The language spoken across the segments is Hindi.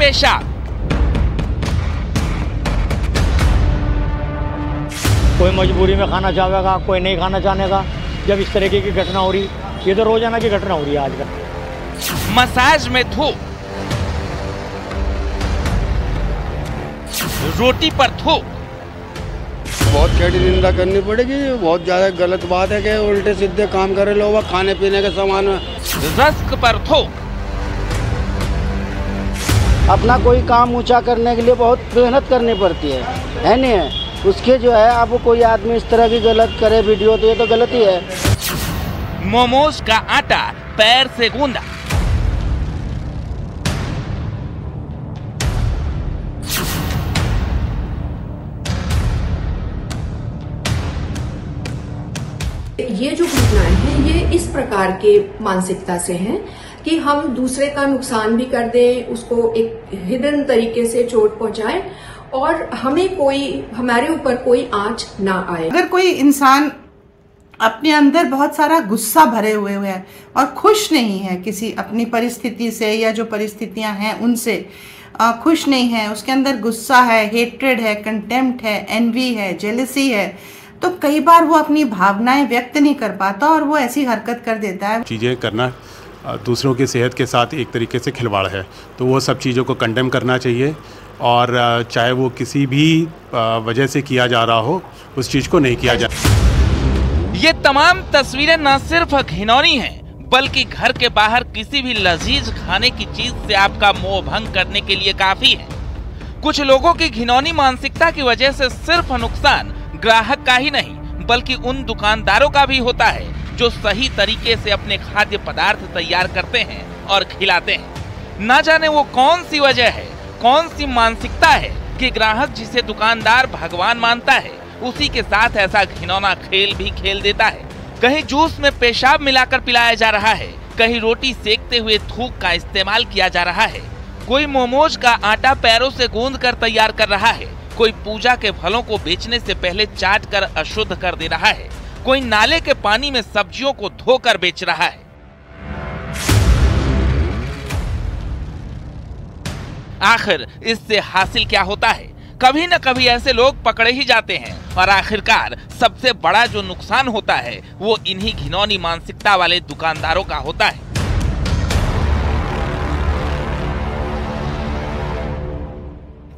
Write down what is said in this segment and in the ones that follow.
पेशाब। कोई मजबूरी में खाना चाहेगा, कोई नहीं खाना चाहेगा। जब इस तरीके की घटना हो रही, ये तो रोजाना की घटना हो रही है आजकल। मसाज में थूक, रोटी पर थूक। बहुत कड़ी निंदा करनी पड़ेगी। बहुत ज्यादा गलत बात है कि उल्टे सीधे काम करे लोग खाने पीने के सामान में। रस्क पर थूक। अपना कोई काम ऊंचा करने के लिए बहुत मेहनत करनी पड़ती है नहीं? उसके जो है अब कोई आदमी इस तरह की गलत करे वीडियो, तो ये तो गलत ही है। मोमोज का आटा पैर से गूंदा। ये जो घटनाएं हैं ये इस प्रकार के मानसिकता से हैं कि हम दूसरे का नुकसान भी कर दें, उसको एक हिडन तरीके से चोट पहुंचाएं और हमारे ऊपर कोई आंच ना आए। अगर कोई इंसान अपने अंदर बहुत सारा गुस्सा भरे हुए है और खुश नहीं है किसी अपनी परिस्थिति से या जो परिस्थितियां हैं उनसे खुश नहीं है, उसके अंदर गुस्सा है, हेट्रेड है, कंटेम्प्ट है, एनवी है, जेलसी है, तो कई बार वो अपनी भावनाएं व्यक्त नहीं कर पाता और वो ऐसी हरकत कर देता है। चीज़ें करना दूसरों की सेहत के साथ एक तरीके से खिलवाड़ है, तो वो सब चीज़ों को कंडेम करना चाहिए और चाहे वो किसी भी वजह से किया जा रहा हो, उस चीज़ को नहीं किया जाए। ये तमाम तस्वीरें न सिर्फ घिनौनी हैं, बल्कि घर के बाहर किसी भी लजीज खाने की चीज से आपका मोह भंग करने के लिए काफी है। कुछ लोगों की घिनौनी मानसिकता की वजह से सिर्फ नुकसान ग्राहक का ही नहीं, बल्कि उन दुकानदारों का भी होता है जो सही तरीके से अपने खाद्य पदार्थ तैयार करते हैं और खिलाते हैं। न जाने वो कौन सी वजह है, कौन सी मानसिकता है कि ग्राहक जिसे दुकानदार भगवान मानता है, उसी के साथ ऐसा घिनौना खेल भी खेल देता है। कहीं जूस में पेशाब मिलाकर पिलाया जा रहा है, कहीं रोटी सेकते हुए थूक का इस्तेमाल किया जा रहा है, कोई मोमोज का आटा पैरों से गूंद कर तैयार कर रहा है, कोई पूजा के फलों को बेचने से पहले चाट कर अशुद्ध कर दे रहा है, कोई नाले के पानी में सब्जियों को धोकर बेच रहा है। आखिर इससे हासिल क्या होता है? कभी न कभी ऐसे लोग पकड़े ही जाते हैं और आखिरकार सबसे बड़ा जो नुकसान होता है वो इन्हीं घिनौनी मानसिकता वाले दुकानदारों का होता है।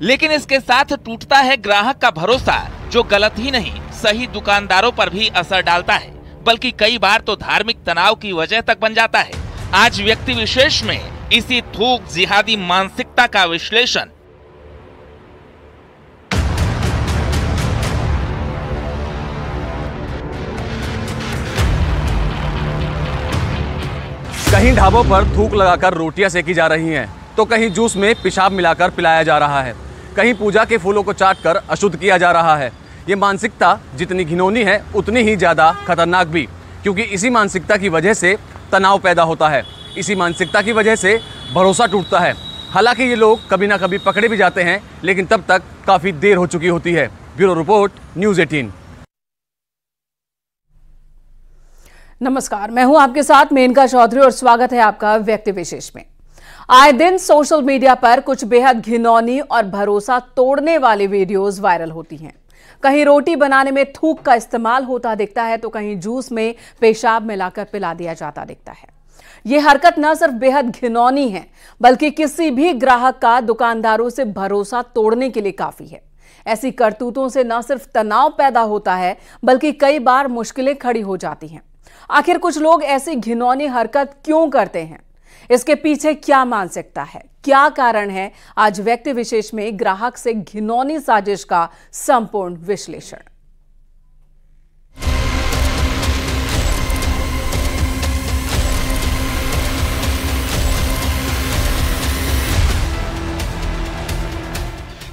लेकिन इसके साथ टूटता है ग्राहक का भरोसा, जो गलत ही नहीं सही दुकानदारों पर भी असर डालता है, बल्कि कई बार तो धार्मिक तनाव की वजह तक बन जाता है। आज व्यक्ति विशेष में इसी थूक जिहादी मानसिकता का विश्लेषण। कहीं ढाबों पर थूक लगाकर रोटियां सेकी जा रही हैं, तो कहीं जूस में पेशाब मिलाकर पिलाया जा रहा है, कहीं पूजा के फूलों को चाटकर अशुद्ध किया जा रहा है। ये मानसिकता जितनी घिनौनी है उतनी ही ज़्यादा खतरनाक भी, क्योंकि इसी मानसिकता की वजह से तनाव पैदा होता है, इसी मानसिकता की वजह से भरोसा टूटता है। हालांकि ये लोग कभी ना कभी पकड़े भी जाते हैं, लेकिन तब तक काफ़ी देर हो चुकी होती है। Bureau report, news 18। नमस्कार, मैं हूं आपके साथ मेनका चौधरी और स्वागत है आपका व्यक्ति विशेष में। आए दिन सोशल मीडिया पर कुछ बेहद घिनौनी और भरोसा तोड़ने वाली वीडियोस वायरल होती हैं। कहीं रोटी बनाने में थूक का इस्तेमाल होता दिखता है, तो कहीं जूस में पेशाब मिलाकर पिला दिया जाता दिखता है। यह हरकत न सिर्फ बेहद घिनौनी है, बल्कि किसी भी ग्राहक का दुकानदारों से भरोसा तोड़ने के लिए काफी है। ऐसी करतूतों से न सिर्फ तनाव पैदा होता है, बल्कि कई बार मुश्किलें खड़ी हो जाती हैं। आखिर कुछ लोग ऐसी घिनौनी हरकत क्यों करते हैं? इसके पीछे क्या मानसिकता है, क्या कारण है? आज व्यक्ति विशेष में ग्राहक से घिनौनी साजिश का संपूर्ण विश्लेषण।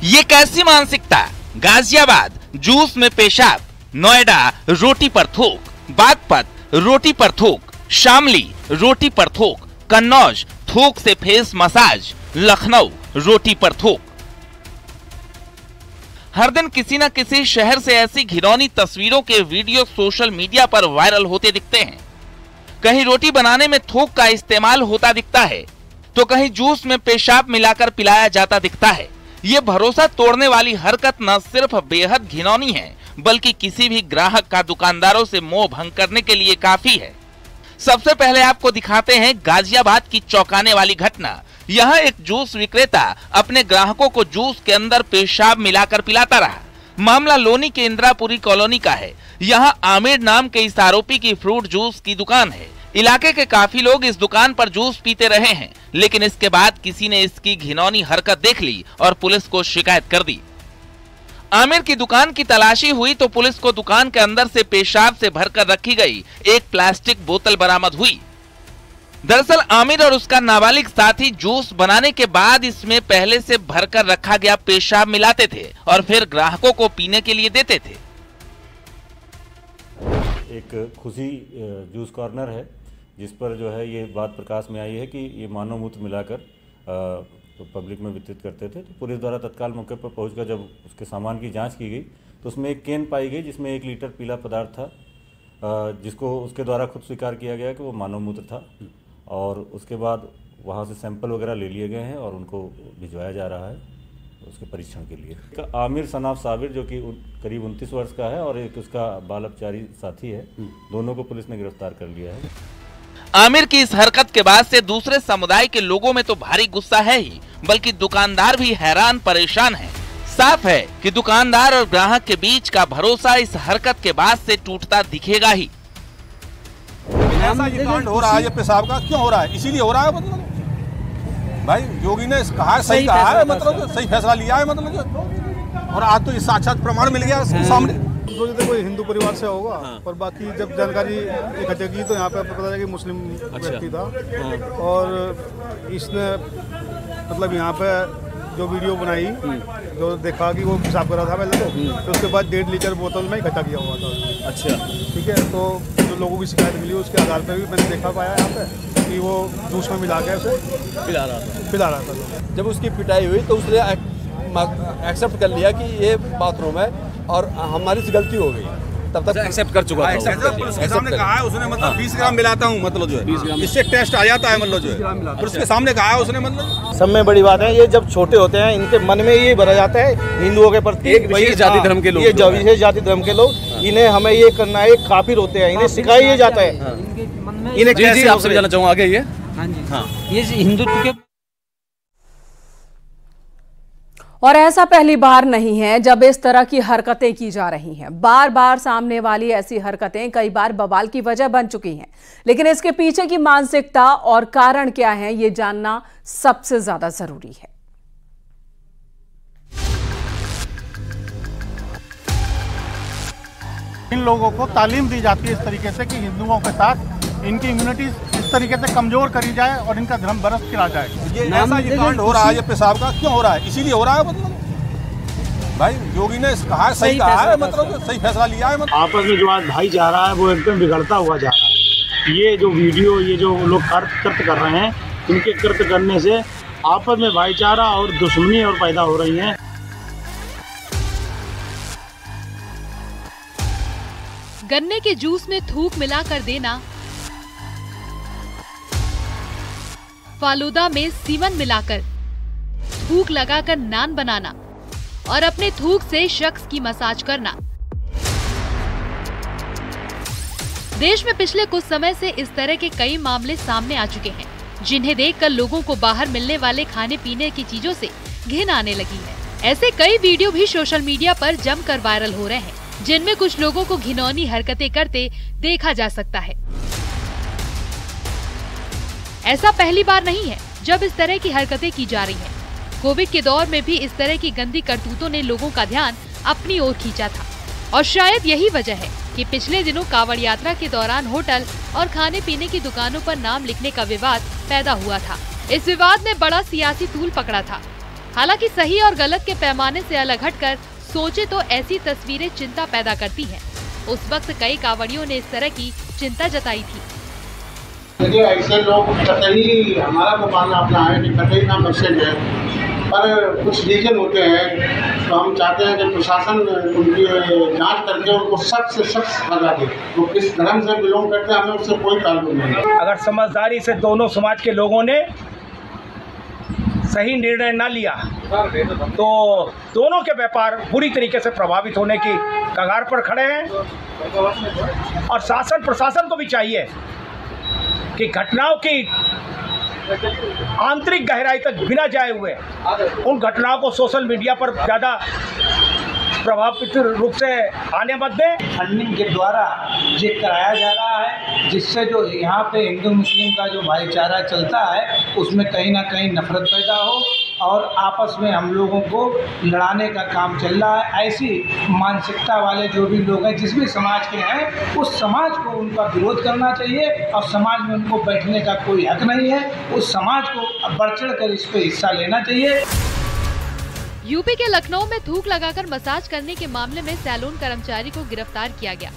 ये कैसी मानसिकता? गाजियाबाद जूस में पेशाब, नोएडा रोटी पर थूक, बागपत रोटी पर थूक, शामली रोटी पर थूक, कन्नौज थूक से फेस मसाज, लखनऊ रोटी पर थूक। हर दिन किसी न किसी शहर से ऐसी घिनौनी तस्वीरों के वीडियो सोशल मीडिया पर वायरल होते दिखते हैं। कहीं रोटी बनाने में थूक का इस्तेमाल होता दिखता है, तो कहीं जूस में पेशाब मिलाकर पिलाया जाता दिखता है। ये भरोसा तोड़ने वाली हरकत न सिर्फ बेहद घिनौनी है, बल्कि किसी भी ग्राहक का दुकानदारों से मोह भंग करने के लिए काफी है। सबसे पहले आपको दिखाते हैं गाजियाबाद की चौंकाने वाली घटना। यहाँ एक जूस विक्रेता अपने ग्राहकों को जूस के अंदर पेशाब मिलाकर पिलाता रहा। मामला लोनी के इंदिरापुरी कॉलोनी का है। यहाँ आमिर नाम के इस आरोपी की फ्रूट जूस की दुकान है। इलाके के काफी लोग इस दुकान पर जूस पीते रहे हैं, लेकिन इसके बाद किसी ने इसकी घिनौनी हरकत देख ली और पुलिस को शिकायत कर दी। आमिर की दुकान की तलाशी हुई तो पुलिस को दुकान के अंदर से पेशाब से भरकर रखी गई एक प्लास्टिक बोतल बरामद हुई। दरअसल आमिर और उसका नाबालिग साथी जूस बनाने के बाद इसमें पहले से भरकर रखा गया पेशाब मिलाते थे और फिर ग्राहकों को पीने के लिए देते थे। एक खुशी जूस कॉर्नर है जिस पर जो है ये बात प्रकाश में आई है कि ये मानव मूत्र मिलाकर पब्लिक में वितरित करते थे। तो पुलिस द्वारा तत्काल मौके पर पहुंचकर जब उसके सामान की जांच की गई तो उसमें एक कैन पाई गई जिसमें 1 लीटर पीला पदार्थ था, जिसको उसके द्वारा खुद स्वीकार किया गया कि वो मानव मूत्र था। और उसके बाद वहाँ से सैंपल वगैरह ले लिए गए हैं और उनको भिजवाया जा रहा है उसके परीक्षण के लिए। आमिर सनाफ साबिर जो कि करीब 29 वर्ष का है और एक उसका बाल अपचारी साथी है, दोनों को पुलिस ने गिरफ्तार कर लिया है। आमिर की इस हरकत के बाद से दूसरे समुदाय के लोगों में तो भारी गुस्सा है ही, बल्कि दुकानदार भी हैरान परेशान है। साफ है कि दुकानदार और ग्राहक के बीच का भरोसा इस हरकत के बाद से टूटता दिखेगा ही। ऐसा ये कांड हो रहा है, ये पेशाब का क्यों हो रहा है? इसीलिए हो रहा है मतलब भाई योगी ने कहा है, सही कहा है, मतलब सही फैसला लिया है मतलब। और आज तो इस साक्षात प्रमाण मिल गया सामने। सोचते कोई हिंदू परिवार से होगा, पर बाकी जब जानकारी इकट्ठे की तो यहाँ पे पता चला कि मुस्लिम व्यक्ति था। और इसने मतलब यहाँ पे जो वीडियो बनाई, जो देखा कि वो पेशाब कर रहा था पहले तो उसके बाद 1.5 लीटर बोतल में इकट्ठा किया हुआ था। अच्छा, ठीक है। तो जो लोगों की शिकायत मिली उसके आधार पर भी मैंने देखा पाया यहाँ पे कि वो जूस में मिला के उसे पिला रहा था। जब उसकी पिटाई हुई तो उसने एक्सेप्ट कर लिया कि ये बाथरूम है और हमारी से गलती हो गई, तब तक एक्सेप्ट कर चुका था। पुलिस के सामने कहा है उसने, मतलब 20 ग्राम मिलाता हूँ, मतलब जो है इससे टेस्ट आ जाता है, मतलब जो है पुलिस के सामने कहा है उसने। मतलब सब में बड़ी बात है, ये जब छोटे होते हैं इनके मन में ये भरा जाता है हिंदुओं के प्रति, एक विशेष जाति धर्म के लोग, ये विशेष जाति धर्म के लोग, इन्हें हमें ये करना है, काफिर होते हैं, इन्हें सिखाया जाता है। इन्हें कैसे आपसे जानना चाहूँगा आगे ये ये हिंदुत्व के। और ऐसा पहली बार नहीं है जब इस तरह की हरकतें की जा रही हैं। बार बार सामने वाली ऐसी हरकतें कई बार बवाल की वजह बन चुकी हैं, लेकिन इसके पीछे की मानसिकता और कारण क्या है ये जानना सबसे ज्यादा जरूरी है। इन लोगों को तालीम दी जाती है इस तरीके से कि हिंदुओं के साथ इनकी इम्यूनिटी इस तरीके से कमजोर करी जाए और इनका धर्म बरस गिरा जाए। ये ऐसा ये कांड हो रहा है, ये पेशाब का क्यों हो रहा है? इसीलिए हो रहा है मतलब भाई योगी ने कहा है, सही कहा है, मतलब सही फैसला लिया है। मतलब आपस में जो आज भाईचारा है वो एकदम बिगड़ता हुआ जा रहा है। ये जो वीडियो, ये जो लोग कृत्य कर रहे हैं, इनके कृत्य करने से आपस में भाईचारा और दुश्मनी और पैदा हो रही है। गन्ने के जूस में थूक मिलाकर देना, फालूदा में सीमन मिलाकर थूक लगाकर नान बनाना और अपने थूक से शख्स की मसाज करना। देश में पिछले कुछ समय से इस तरह के कई मामले सामने आ चुके हैं, जिन्हें देखकर लोगों को बाहर मिलने वाले खाने पीने की चीजों से घिन आने लगी है। ऐसे कई वीडियो भी सोशल मीडिया पर जमकर वायरल हो रहे हैं, जिनमें कुछ लोगों को घिनौनी हरकतें करते देखा जा सकता है। ऐसा पहली बार नहीं है जब इस तरह की हरकतें की जा रही हैं। कोविड के दौर में भी इस तरह की गंदी करतूतों ने लोगों का ध्यान अपनी ओर खींचा था और शायद यही वजह है कि पिछले दिनों कांवड़ यात्रा के दौरान होटल और खाने पीने की दुकानों पर नाम लिखने का विवाद पैदा हुआ था। इस विवाद ने बड़ा सियासी तूल पकड़ा था। हालांकि सही और गलत के पैमाने से अलग हटकर सोचे तो ऐसी तस्वीरें चिंता पैदा करती हैं। उस वक्त कई कांवड़ियों ने इस तरह की चिंता जताई थी। देखिए ऐसे लोग कतई हमारा तो मानना अपना है कि कतई का मैसेज है, पर कुछ रीजन होते हैं तो हम चाहते हैं कि प्रशासन उनकी जांच करके उनको सख्त से सख्त सजा दे। वो किस धर्म से बिलोंग करते हैं हमें उससे कोई ताल्लुक नहीं है। अगर समझदारी से दोनों समाज के लोगों ने सही निर्णय ना लिया तो दोनों के व्यापार बुरी तरीके से प्रभावित होने की कगार पर खड़े हैं। और शासन प्रशासन को भी चाहिए कि घटनाओं की आंतरिक गहराई तक बिना जाए हुए उन घटनाओं को सोशल मीडिया पर ज़्यादा प्रभावित रूप से आने मत दें। फंडिंग के द्वारा ये कराया जा रहा है, जिससे जो यहाँ पे हिंदू मुस्लिम का जो भाईचारा चलता है उसमें कहीं ना कहीं नफरत पैदा हो और आपस में हम लोगों को लड़ाने का काम चल रहा है। ऐसी मानसिकता वाले जो भी लोग हैं, जिस भी समाज के हैं, उस समाज को उनका विरोध करना चाहिए और समाज में उनको बैठने का कोई हक नहीं है। उस समाज को बढ़ चढ़ कर इस पे हिस्सा लेना चाहिए। यूपी के लखनऊ में थूक लगाकर मसाज करने के मामले में सैलून कर्मचारी को गिरफ्तार किया गया,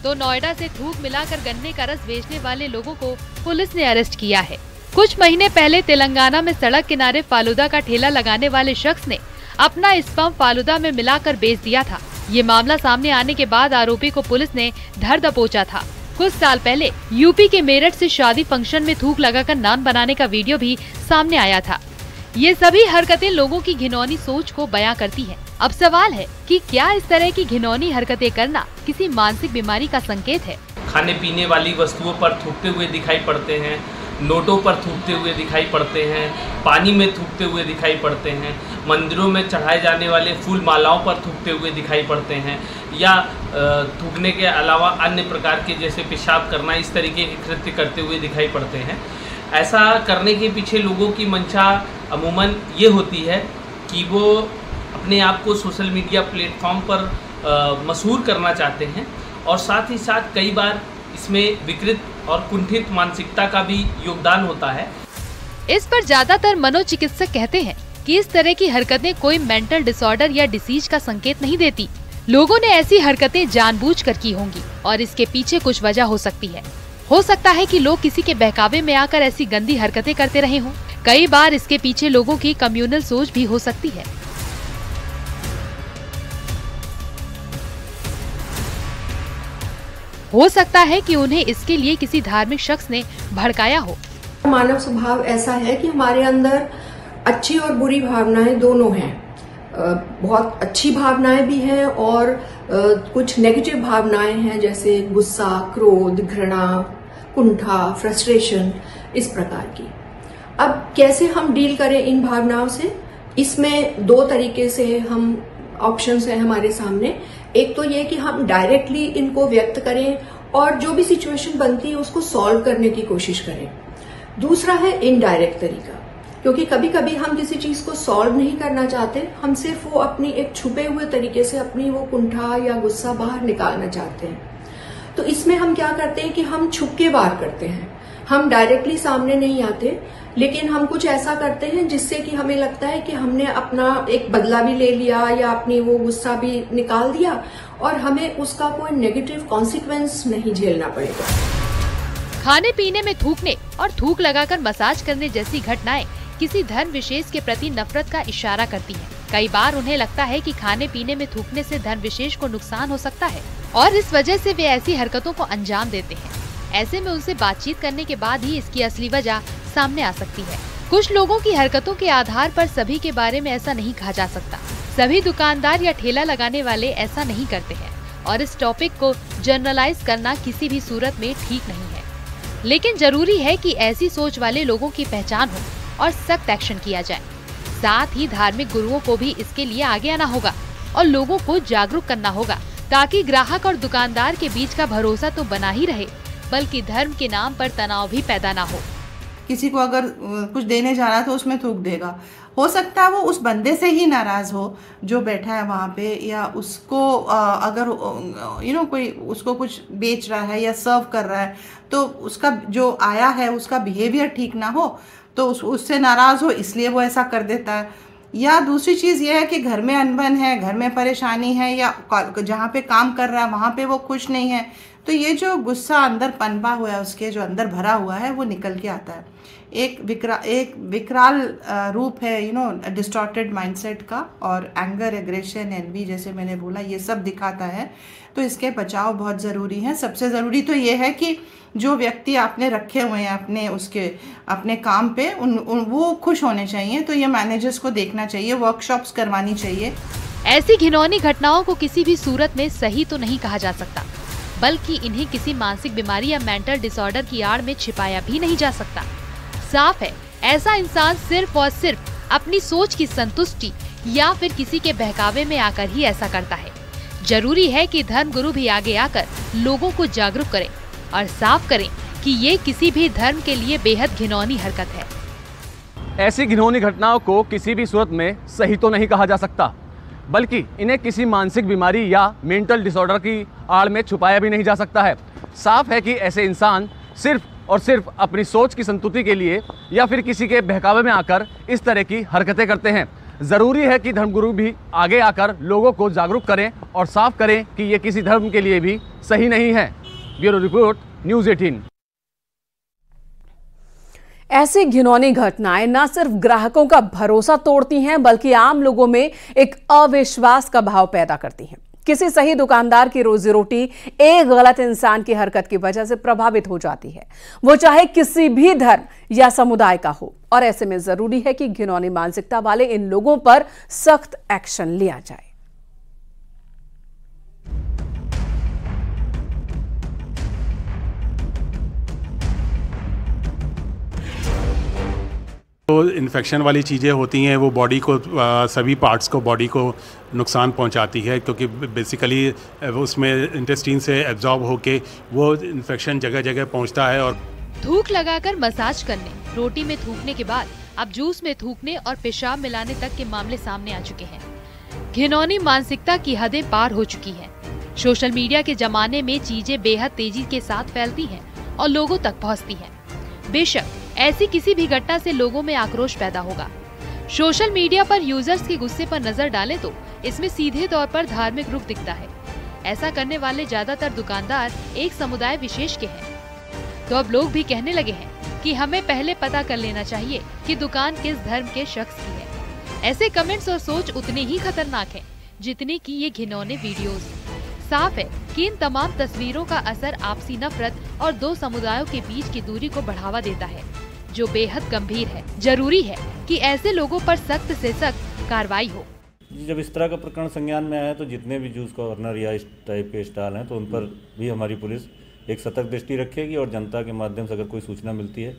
तो नोएडा से थूक मिलाकर गन्ने का रस बेचने वाले लोगों को पुलिस ने अरेस्ट किया है। कुछ महीने पहले तेलंगाना में सड़क किनारे फालूदा का ठेला लगाने वाले शख्स ने अपना स्पर्म फालूदा में मिलाकर बेच दिया था। ये मामला सामने आने के बाद आरोपी को पुलिस ने धर दबोचा था। कुछ साल पहले यूपी के मेरठ से शादी फंक्शन में थूक लगाकर नान बनाने का वीडियो भी सामने आया था। ये सभी हरकतें लोगों की घिनौनी सोच को बयां करती हैं। अब सवाल है कि क्या इस तरह की घिनौनी हरकतें करना किसी मानसिक बीमारी का संकेत है? खाने पीने वाली वस्तुओं पर थूकते हुए दिखाई पड़ते हैं, नोटों पर थूकते हुए दिखाई पड़ते हैं, पानी में थूकते हुए दिखाई पड़ते हैं, मंदिरों में चढ़ाए जाने वाले फूल मालाओं पर थूकते हुए दिखाई पड़ते हैं, या थूकने के अलावा अन्य प्रकार के जैसे पेशाब करना, इस तरीके के कृत्य करते हुए दिखाई पड़ते हैं। ऐसा करने के पीछे लोगों की मंशा अमूमन ये होती है कि वो अपने आप को सोशल मीडिया प्लेटफॉर्म पर मशहूर करना चाहते हैं, और साथ ही साथ कई बार इसमें विकृत और कुंठित मानसिकता का भी योगदान होता है। इस पर ज्यादातर मनोचिकित्सक कहते हैं कि इस तरह की हरकतें कोई मेंटल डिसऑर्डर या डिसीज का संकेत नहीं देती। लोगों ने ऐसी हरकतें जानबूझकर की होंगी और इसके पीछे कुछ वजह हो सकती है। हो सकता है कि लोग किसी के बहकावे में आकर ऐसी गंदी हरकतें करते रहे हों। कई बार इसके पीछे लोगों की कम्युनल सोच भी हो सकती है। हो सकता है कि उन्हें इसके लिए किसी धार्मिक शख्स ने भड़काया हो। मानव स्वभाव ऐसा है कि हमारे अंदर अच्छी और बुरी भावनाएं दोनों हैं। बहुत अच्छी भावनाएं भी हैं और कुछ नेगेटिव भावनाएं हैं, जैसे गुस्सा, क्रोध, घृणा, कुंठा, फ्रस्ट्रेशन, इस प्रकार की। अब कैसे हम डील करें इन भावनाओं से? इसमें दो तरीके से हम ऑप्शंस हैं हमारे सामने। एक तो ये कि हम डायरेक्टली इनको व्यक्त करें और जो भी सिचुएशन बनती है उसको सॉल्व करने की कोशिश करें। दूसरा है इनडायरेक्ट तरीका, क्योंकि कभी कभी हम किसी चीज को सॉल्व नहीं करना चाहते, हम सिर्फ वो अपनी एक छुपे हुए तरीके से अपनी वो कुंठा या गुस्सा बाहर निकालना चाहते हैं। तो इसमें हम क्या करते हैं कि हम छुप के वार करते हैं। हम डायरेक्टली सामने नहीं आते, लेकिन हम कुछ ऐसा करते हैं जिससे कि हमें लगता है कि हमने अपना एक बदला भी ले लिया या अपनी वो गुस्सा भी निकाल दिया और हमें उसका कोई नेगेटिव कॉन्सिक्वेंस नहीं झेलना पड़ेगा। खाने पीने में थूकने और थूक लगाकर मसाज करने जैसी घटनाएं किसी धर्म विशेष के प्रति नफरत का इशारा करती हैं। कई बार उन्हें लगता है कि खाने पीने में थूकने से धर्म विशेष को नुकसान हो सकता है और इस वजह से वे ऐसी हरकतों को अंजाम देते हैं। ऐसे में उनसे बातचीत करने के बाद ही इसकी असली वजह सामने आ सकती है। कुछ लोगों की हरकतों के आधार पर सभी के बारे में ऐसा नहीं कहा जा सकता। सभी दुकानदार या ठेला लगाने वाले ऐसा नहीं करते हैं और इस टॉपिक को जनरलाइज करना किसी भी सूरत में ठीक नहीं है। लेकिन जरूरी है कि ऐसी सोच वाले लोगों की पहचान हो और सख्त एक्शन किया जाए। साथ ही धार्मिक गुरुओं को भी इसके लिए आगे आना होगा और लोगों को जागरूक करना होगा, ताकि ग्राहक और दुकानदार के बीच का भरोसा तो बना ही रहे, बल्कि धर्म के नाम पर तनाव भी पैदा ना हो। किसी को अगर कुछ देने जाना है तो उसमें थूक देगा। हो सकता है वो उस बंदे से ही नाराज हो जो बैठा है वहाँ पे, या उसको अगर कोई उसको कुछ बेच रहा है या सर्व कर रहा है तो उसका जो आया है उसका बिहेवियर ठीक ना हो तो उससे नाराज हो, इसलिए वो ऐसा कर देता है। या दूसरी चीज़ ये है कि घर में अनबन है, घर में परेशानी है, या जहाँ पे काम कर रहा है वहाँ पे वो खुश नहीं है, तो ये जो गुस्सा अंदर पनपा हुआ है, उसके जो अंदर भरा हुआ है, वो निकल के आता है। एक विकराल रूप है डिस्टॉर्टेड माइंडसेट का, और एंगर, एग्रेशन, एनवी जैसे मैंने बोला, ये सब दिखाता है। तो इसके बचाव बहुत ज़रूरी है। सबसे ज़रूरी तो ये है कि जो व्यक्ति आपने रखे हुए हैं अपने काम पे, वो खुश होने चाहिए। तो ये मैनेजर्स को देखना चाहिए, वर्कशॉप्स करवानी चाहिए। ऐसी घिनौनी घटनाओं को किसी भी सूरत में सही तो नहीं कहा जा सकता, बल्कि इन्हें किसी मानसिक बीमारी या मेंटल डिसऑर्डर की आड़ में छिपाया भी नहीं जा सकता। साफ है, ऐसा इंसान सिर्फ और सिर्फ अपनी सोच की संतुष्टि या फिर किसी के बहकावे में आकर ही ऐसा करता है। जरूरी है कि धर्मगुरु भी आगे आकर लोगों को जागरूक करें और साफ करें कि ये किसी भी धर्म के लिए बेहद घिनौनी हरकत है। ऐसी घिनौनी घटनाओं को किसी भी सूरत में सही तो नहीं कहा जा सकता, बल्कि इन्हें किसी मानसिक बीमारी या मेंटल डिसऑर्डर की आड़ में छुपाया भी नहीं जा सकता है। साफ है कि ऐसे इंसान सिर्फ और सिर्फ अपनी सोच की संतुष्टि के लिए या फिर किसी के बहकावे में आकर इस तरह की हरकतें करते हैं। ज़रूरी है कि धर्मगुरु भी आगे आकर लोगों को जागरूक करें और साफ करें कि ये किसी धर्म के लिए भी सही नहीं है। Bureau report, news 18। ऐसी घिनौनी घटनाएं न सिर्फ ग्राहकों का भरोसा तोड़ती हैं, बल्कि आम लोगों में एक अविश्वास का भाव पैदा करती हैं। किसी सही दुकानदार की रोजी रोटी एक गलत इंसान की हरकत की वजह से प्रभावित हो जाती है, वो चाहे किसी भी धर्म या समुदाय का हो। और ऐसे में जरूरी है कि घिनौनी मानसिकता वाले इन लोगों पर सख्त एक्शन लिया जाए। तो इन्फेक्शन वाली चीज़ें होती हैं, वो बॉडी को सभी पार्ट्स को बॉडी को नुकसान पहुंचाती है, क्योंकि बेसिकली उसमें इंटेस्टाइन से एब्जॉर्ब होके वो इन्फेक्शन जगह जगह पहुंचता है। और थूक लगाकर मसाज करने, रोटी में थूकने के बाद अब जूस में थूकने और पेशाब मिलाने तक के मामले सामने आ चुके हैं। घिनौनी मानसिकता की हदें पार हो चुकी हैं। सोशल मीडिया के जमाने में चीजें बेहद तेजी के साथ फैलती हैं और लोगों तक पहुंचती हैं। बेशक ऐसी किसी भी घटना से लोगों में आक्रोश पैदा होगा। सोशल मीडिया पर यूजर्स के गुस्से पर नजर डालें तो इसमें सीधे तौर पर धार्मिक रुख दिखता है। ऐसा करने वाले ज्यादातर दुकानदार एक समुदाय विशेष के हैं। तो अब लोग भी कहने लगे हैं कि हमें पहले पता कर लेना चाहिए कि दुकान किस धर्म के शख्स की है। ऐसे कमेंट्स और सोच उतने ही खतरनाक हैं जितने की ये घिनौने वीडियोस। साफ है कि इन तमाम तस्वीरों का असर आपसी नफरत और दो समुदायों के बीच की दूरी को बढ़ावा देता है, जो बेहद गंभीर है। जरूरी है कि ऐसे लोगों पर सख्त से सख्त कार्रवाई हो। जब इस तरह का प्रकरण संज्ञान में आया तो जितने भी जूस कॉर्नर या इस टाइप के स्टॉल हैं तो उन पर भी हमारी पुलिस एक सतर्क दृष्टि रखेगी और जनता के माध्यम से अगर कोई सूचना मिलती है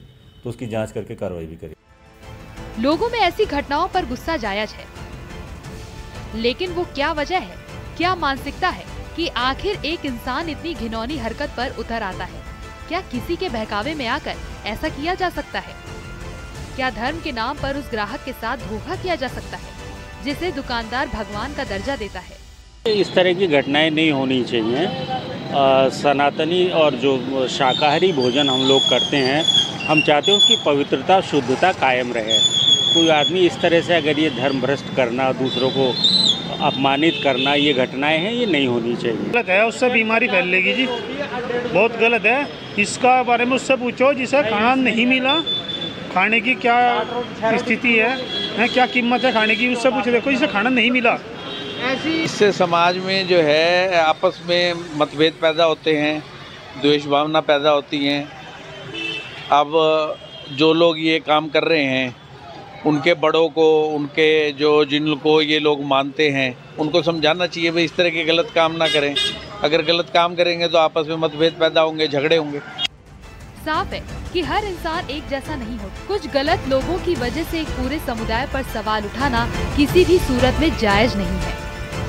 तो उसकी जांच करके कार्रवाई भी करेगी। लोगों में ऐसी घटनाओं पर गुस्सा जायज है, लेकिन वो क्या वजह है, क्या मानसिकता है कि आखिर एक इंसान इतनी घिनौनी हरकत पर उतर आता है? क्या किसी के बहकावे में आकर ऐसा किया जा सकता है? क्या धर्म के नाम पर उस ग्राहक के साथ धोखा किया जा सकता है जिसे दुकानदार भगवान का दर्जा देता है? इस तरह की घटनाएं नहीं होनी चाहिए। सनातनी और जो शाकाहारी भोजन हम लोग करते हैं, हम चाहते हैं उसकी पवित्रता, शुद्धता कायम रहे। कोई आदमी इस तरह से अगर ये धर्म भ्रष्ट करना, दूसरों को अपमानित करना, ये घटनाएं हैं, ये नहीं होनी चाहिए। गलत है, उससे बीमारी फैलेगी जी, बहुत गलत है। इसका बारे में उससे पूछो जिसे खाना नहीं मिला, खाने की क्या स्थिति है, क्या कीमत है खाने की, उससे पूछो। देखो जिसे खाना नहीं मिला, इससे समाज में जो है आपस में मतभेद पैदा होते हैं, द्वेष भावना पैदा होती हैं। अब जो लोग ये काम कर रहे हैं उनके बड़ों को, उनके जिनको ये लोग मानते हैं, उनको समझाना चाहिए भाई इस तरह के गलत काम ना करें। अगर गलत काम करेंगे तो आपस में मतभेद पैदा होंगे, झगड़े होंगे। साफ है कि हर इंसान एक जैसा नहीं होता। कुछ गलत लोगों की वजह से एक पूरे समुदाय पर सवाल उठाना किसी भी सूरत में जायज नहीं है,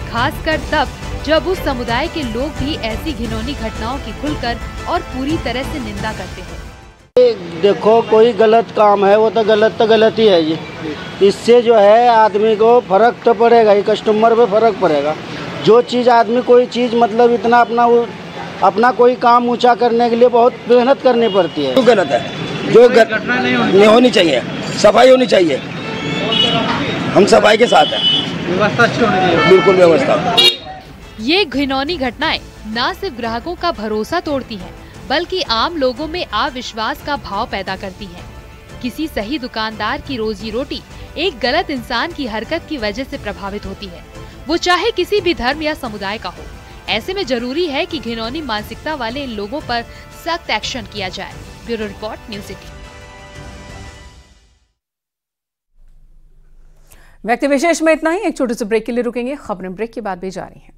खासकर तब जब उस समुदाय के लोग भी ऐसी घिनौनी घटनाओं की खुलकर और पूरी तरह से निंदा करते हैं। देखो कोई गलत काम है वो तो गलत ही है जी। इससे जो है आदमी को फर्क तो पड़ेगा ही, कस्टमर पे फर्क पड़ेगा। जो चीज़ आदमी कोई चीज़ मतलब इतना अपना कोई काम ऊंचा करने के लिए बहुत मेहनत करनी पड़ती है। तो गलत है, जो घटना नहीं होनी चाहिए, सफाई होनी चाहिए। हम सफाई के साथ हैं, व्यवस्था अच्छी होनी चाहिए, बिल्कुल व्यवस्था। ये घिनौनी घटनाएं न सिर्फ ग्राहकों का भरोसा तोड़ती हैं, बल्कि आम लोगों में अविश्वास का भाव पैदा करती हैं। किसी सही दुकानदार की रोजी रोटी एक गलत इंसान की हरकत की वजह से प्रभावित होती है, वो चाहे किसी भी धर्म या समुदाय का हो। ऐसे में जरूरी है कि घिनौनी मानसिकता वाले इन लोगों पर सख्त एक्शन किया जाए। Bureau report, news 18। व्यक्ति विशेष में इतना ही। एक छोटे से ब्रेक के लिए रुकेंगे, खबरें ब्रेक के बाद भी जारी हैं।